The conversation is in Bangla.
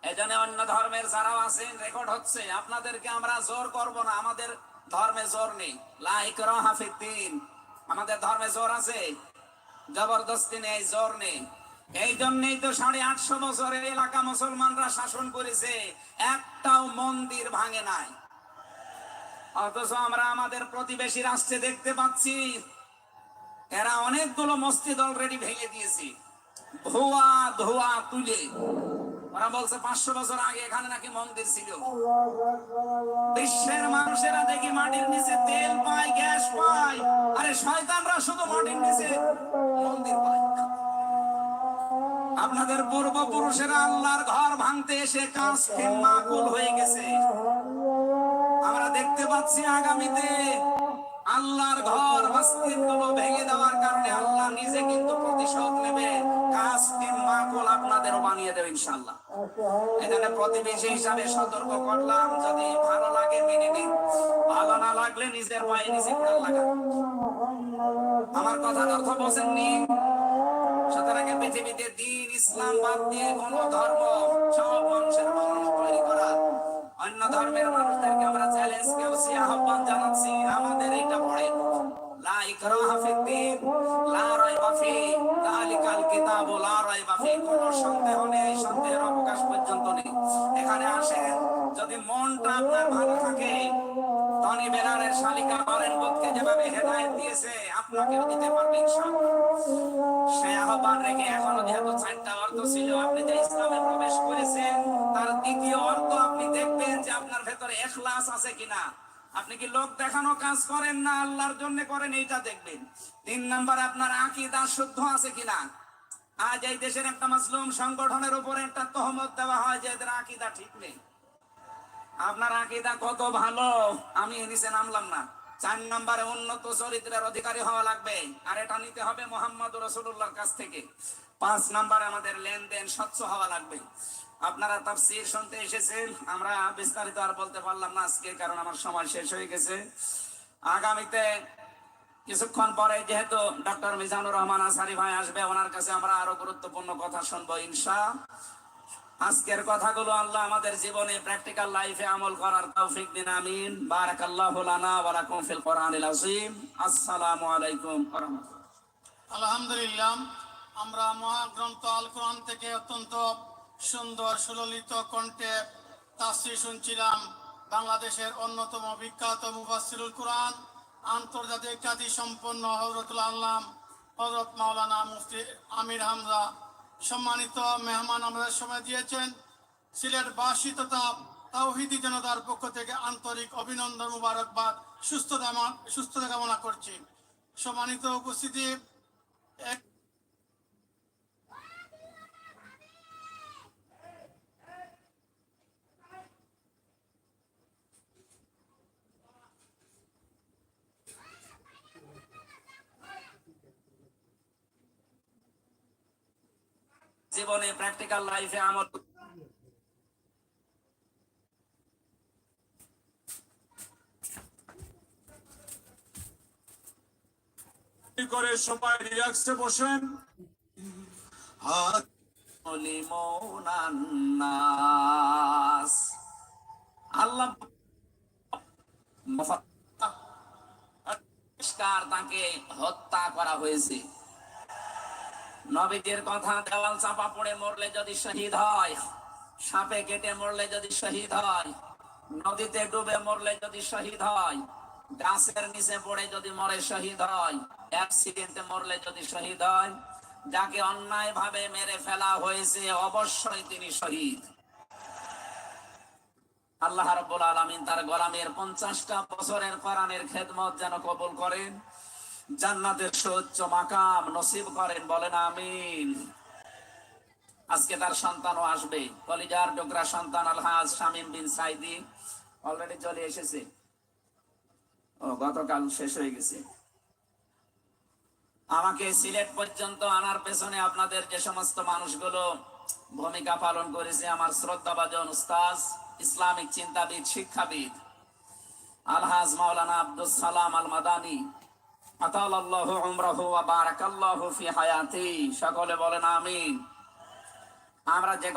এজন্য অন্য ধর্মের যারাও আছেন রেকর্ড হচ্ছে, আপনাদেরকে আমরা জোর করব না, আমাদের ধর্মে জোর নেই। লা ইকরাহা ফিদ্দীন, আমাদের ধর্মে জোর আছে, জবরদস্তি নেই, জোর নেই। এই জন্যই তো 850 বছরের এলাকা মুসলমানরা শাসন করেছে, একটাও মন্দির ভাঙে নাই। অথচ আমরা আমাদের প্রতিবেশী রাষ্ট্রে দেখতে পাচ্ছি এরা অনেকগুলো মসজিদ অলরেডি ভেঙে দিয়েছে, ধোয়া ধোয়া তুলে। ওরা বলছে 500 বছর আগে এখানে নাকি মন্দির ছিল। বিশ্বের মানুষেরা দেখি মাটির নিচে তেল পায়, গ্যাস পায়, আরে শয়তানরা শুধু মাটির নিচে মন্দির পায়। আপনাদের পূর্বপুরুষেরা আল্লাহর ঘর ভাঙতে এসে কাজ মাকুল হয়ে গেছে। আমরা দেখতে পাচ্ছি আগামীতে আল্লাহর ঘর মসজিদগুলো ভেঙে দেওয়ার কারণে আল্লাহ নিজে কিন্তু প্রতিশোধ নেবে, কাজ মাকুল আপনাদেরও বানিয়ে দেবে ইনশাআল্লাহ। এখানে প্রতিবেশী হিসাবে সতর্ক করলাম, যদি ভালো লাগে মেনে নিন, ভালো না লাগলে নিজের পায়ে নিজে কুড়াল লাগান। আমার কথার অর্থ বোঝেননি? সুতরাং পৃথিবীতে দিন ইসলাম বাদ দিয়ে কোন ধর্ম সব মানুষের বানানো তৈরি করা, অন্য ধর্মের মানুষদেরকে আমরা চ্যালেঞ্জ করছি, আহ্বান জানাচ্ছি, আমাদের এটা পড়ে লা ইকরাহা ফিদ্দীন লা রাইবা ফিহি যালিকাল কিতাবু লা রাইবা ফিহি। কোনো সন্দেহ নেই, সন্দেহের অবকাশ পর্যন্ত নেই। এখানে আসেন, যদি মনটা আপনার ভালো থাকে, টনি বেনারের শালিকা বলেন বোধকে যেভাবে হেদায়েত দিয়েছে আপনাকেও দিতে পারবে ইনশাআল্লাহ। সেই আহ্বান রেখে এখনো যেহেতু 4টা অর্থ ছিল, আপনি যে ইসলামে প্রবেশ করেছেন তার দ্বিতীয় অর্থ আপনি দেখবেন যে আপনার ভেতরে ইখলাস আছে কিনা। আপনি কি লোক দেখানো কাজ করেন না আল্লাহর জন্য করেন, এইটা দেখবেন। 3 নাম্বার, আপনার আকীদা শুদ্ধ আছে কিনা। আজ এই দেশের একটা মাসলুম সংগঠনের উপরে একটা তহমত দেওয়া হয় যে এদের আকীদা ঠিক নেই। আপনার আকীদা কত ভালো, আমি নিচে নামলাম না। 4 নম্বরে উন্নত চরিত্রের অধিকারী হওয়া লাগবে, আর এটা নিতে হবে মুহাম্মদুর রাসূলুল্লাহর কাছ থেকে। 5 নম্বরে আমাদের লেনদেন স্বচ্ছ হওয়া লাগবে। আপনারা তাফসীর শুনতে এসেছেন, আমরা বিস্তারিত আর বলতে পারলাম না আজকে, কারণ আমার সময় শেষ হয়ে গেছে। আগামীতে কিছুক্ষণ পরে যেহেতু ডক্টর মিজানুর রহমান আসারি ভাই আসবে, ওনার কাছে আমরা আরো গুরুত্বপূর্ণ কথা শুনবো ইনশাআল্লাহ। আজকের কথাগুলো আল্লাহ আমাদের জীবনে প্র্যাকটিক্যাল লাইফে আমল করার তৌফিক দিন, আমিন। বারাকাল্লাহু লানা ওয়া লাকুম ফিল কোরআনিল আযীম। আসসালামু আলাইকুম ওয়া রাহমাতুল্লাহ। আলহামদুলিল্লাহ, আমরা মহাগ্রন্থ আল কোরআন থেকে অত্যন্ত সুন্দর সুললিত কণ্ঠে তাফসীর শুনছিলাম। বাংলাদেশের অন্যতম বিখ্যাত মুফাসসিরুল কোরআন, আন্তর্জাতিক খ্যাতি সম্পন্ন হযরতুল আল্লাম হযরত মাওলানা মুফতি আমির হামজা সম্মানিত মেহমান আমাদের সময় দিয়েছেন। সিলেটবাসী তথা তাওহীদি জনতার পক্ষ থেকে আন্তরিক অভিনন্দন, মুবারকবাদ, সুস্থতা কামনা করছি। সম্মানিত উপস্থিতি, জীবনে প্র্যাকটিক্যাল লাইফে আমল করে সবাই রিল্যাক্সে বসেন। আল্লাহ তাকে হত্যা করা হয়েছে। নবীদের কথা, দেওয়াল চাপা পড়ে মরলে যদি শহীদ হয়, সাপে কেটে মরলে যদি শহীদ হয়, নদীতে ডুবে মরলে যদি শহীদ হয়, গাছের নিচে পড়ে যদি মরে শহীদ হয়, অ্যাক্সিডেন্টে মরলে যদি শহীদ হয়, যাকে অন্যায় ভাবে মেরে ফেলা হয়েছে অবশ্যই তিনি শহীদ। আল্লাহ রাব্বুল আলামিন তার গোলামের 50টা বছরের কোরআনের খেদমত যেন কবুল করেন, জান্নাতের সুউচ্চ মাকাম নসিব করেন, বলেন আমিন। আজকে তার সন্তানও আসবে, কলিজার ডোকরা সন্তান আলহাজ শামীম বিন সাইদি অলরেডি চলে এসেছে, গতকাল শেষ হয়ে গেছে। আমাকে সিলেট পর্যন্ত আনার পেছনে আপনাদের যে সমস্ত মানুষগুলো ভূমিকা পালন করেছে, আমার শ্রদ্ধাভাজন উস্তাদ, ইসলামিক চিন্তাবিদ, শিক্ষাবিদ আলহাজ মাওলানা আব্দুস সালাম আল মাদানী, আতালাল্লাহু উমরাহু ওয়া বারাকাল্লাহু ফি হায়াতি, সকলে বলেন আমিন। আমরা যে